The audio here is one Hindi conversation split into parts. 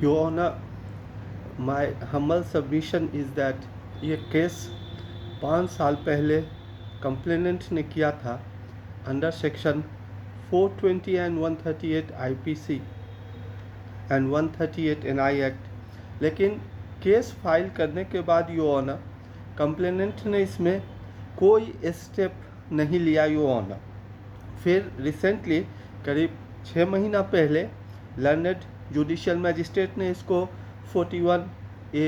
Your Honor, my humble submission is that ये केस 5 साल पहले कंप्लेनेंट ने किया था under section 420 and 138 IPC and 138 NI act. लेकिन केस फाइल करने के बाद योर ऑनर कंप्लेनेंट ने इसमें कोई स्टेप नहीं लिया योर ऑनर। फिर रिसेंटली करीब 6 महीना पहले लर्नेड जुडिशियल मैजिस्ट्रेट ने इसको 41A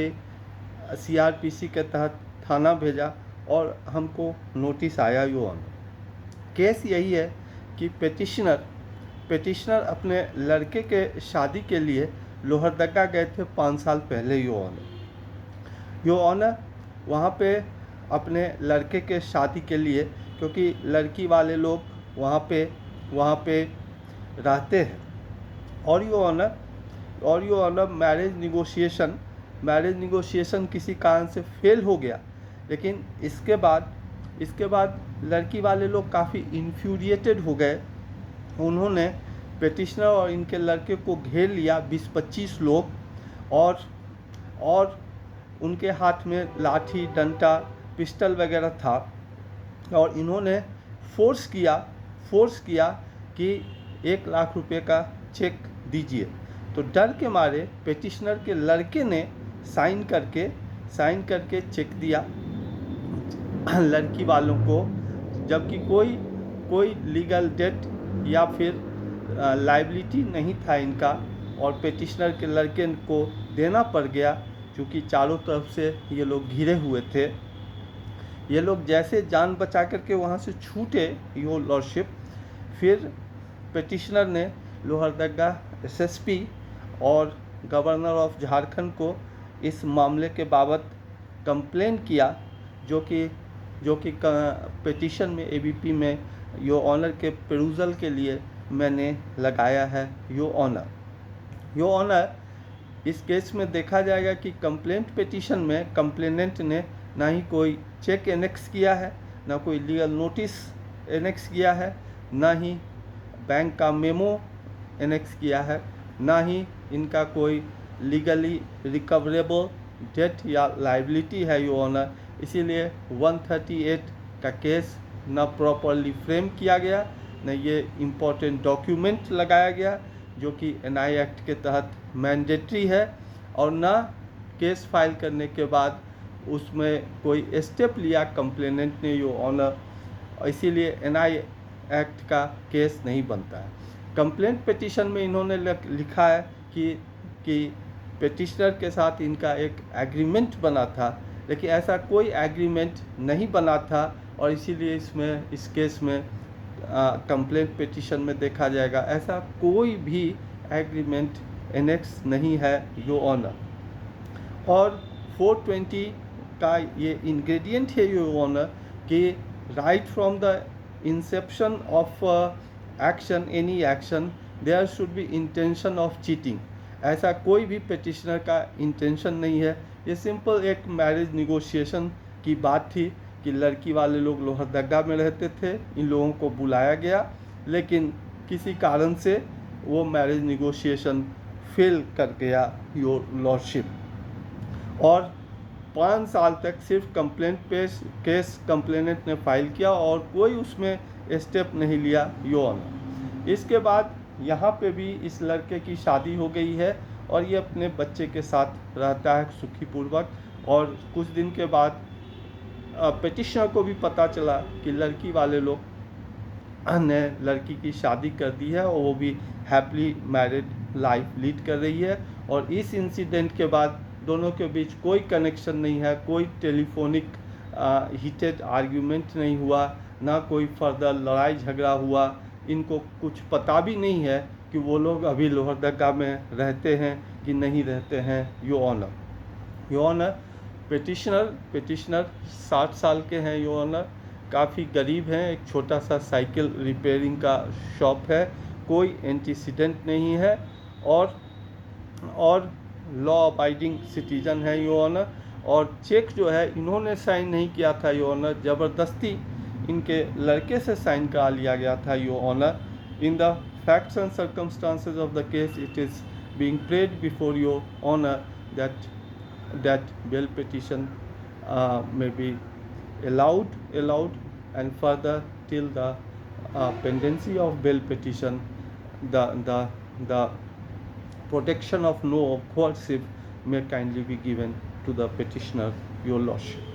CRPC के तहत थाना भेजा और हमको नोटिस आया योर ऑनर। केस यही है कि पेटिशनर अपने लड़के के शादी के लिए लोहरदगा गए थे 5 साल पहले योर ऑनर। वहाँ पे अपने लड़के के शादी के लिए, क्योंकि लड़की वाले लोग वहाँ पे रहते हैं, और योर ऑनर मैरिज निगोशिएशन किसी कारण से फेल हो गया। लेकिन इसके बाद लड़की वाले लोग काफ़ी इन्फ्यूरिएटेड हो गए। उन्होंने पेटिशनर और इनके लड़के को घेर लिया 20-25 लोग, और उनके हाथ में लाठी डंडा पिस्टल वगैरह था, और इन्होंने फोर्स किया कि 1 लाख रुपए का चेक दीजिए। तो डर के मारे पेटिशनर के लड़के ने साइन करके चेक दिया लड़की वालों को, जबकि कोई लीगल डेट या फिर लायबिलिटी नहीं था इनका, और पेटिशनर के लड़के को देना पड़ गया क्योंकि चारों तरफ से ये लोग घिरे हुए थे। ये लोग जैसे जान बचा करके वहाँ से छूटे योर लॉर्डशिप, फिर पेटिशनर ने लोहरदगा SSP और गवर्नर ऑफ झारखंड को इस मामले के बाबत कंप्लेन किया, जो कि पेटिशन में ABP में योर ऑनर के पेरूजल के लिए मैंने लगाया है योर ऑनर। इस केस में देखा जाएगा कि कंप्लेंट पेटिशन में कंप्लेनेंट ने ना ही कोई चेक एनेक्स किया है, ना कोई लीगल नोटिस एनेक्स किया है, ना ही बैंक का मेमो एनेक्स किया है, ना ही इनका कोई लीगली रिकवरेबल डेट या लायबिलिटी है योर ऑनर। इसीलिए 138 का केस न प्रॉपरली फ्रेम किया गया, न ये इम्पोर्टेंट डॉक्यूमेंट लगाया गया जो कि NI एक्ट के तहत मैंडेटरी है, और न केस फाइल करने के बाद उसमें कोई स्टेप लिया कंप्लेनेंट ने योर ऑनर। इसीलिए NI एक्ट का केस नहीं बनता है। कंप्लेंट पिटीशन में इन्होंने लिखा है कि पेटिशनर के साथ इनका एक एग्रीमेंट बना था, लेकिन ऐसा कोई एग्रीमेंट नहीं बना था, और इसीलिए इस केस में कंप्लेंट पिटीशन में देखा जाएगा ऐसा कोई भी एग्रीमेंट एनेक्स नहीं है योर ऑनर। और 420 का ये इंग्रेडिएंट है योर ऑनर कि right from the inception of action, any action, there should be intention of cheating. ऐसा कोई भी पेटिशनर का इंटेंशन नहीं है। ये सिंपल एक मैरिज निगोशिएशन की बात थी कि लड़की वाले लोग लोहरदगा में रहते थे, इन लोगों को बुलाया गया, लेकिन किसी कारण से वो मैरिज निगोशिएशन फेल कर गया योर लॉर्डशिप। और 5 साल तक सिर्फ केस कंप्लेनेंट ने फाइल किया और कोई उसमें स्टेप नहीं लिया योर ऑनर। इसके बाद यहाँ पे भी इस लड़के की शादी हो गई है और ये अपने बच्चे के साथ रहता है सुखीपूर्वक। और कुछ दिन के बाद पेटिशनर को भी पता चला कि लड़की वाले लोग ने लड़की की शादी कर दी है और वो भी हैप्पीली मैरिड लाइफ लीड कर रही है। और इस इंसिडेंट के बाद दोनों के बीच कोई कनेक्शन नहीं है, कोई टेलीफोनिक हीटेड आर्ग्यूमेंट नहीं हुआ, ना कोई फर्दर लड़ाई झगड़ा हुआ। इनको कुछ पता भी नहीं है कि वो लोग अभी लोहरदगा में रहते हैं कि नहीं रहते हैं योर ऑनर। पेटिशनर 60 साल के हैं योर ऑनर, काफ़ी गरीब हैं, एक छोटा सा साइकिल रिपेयरिंग का शॉप है, कोई एंटीसीडेंट नहीं है, और लॉ अबाइडिंग सिटीजन है योर ऑनर। और चेक जो है इन्होंने साइन नहीं किया था योर ऑनर, ज़बरदस्ती इनके लड़के से साइन करा लिया गया था your honour. In the facts and circumstances of the case it is being prayed before your honor that bail petition may be allowed, and further till the pendency of bail petition, the protection of no coercive may kindly be given to the petitioner, your lordship.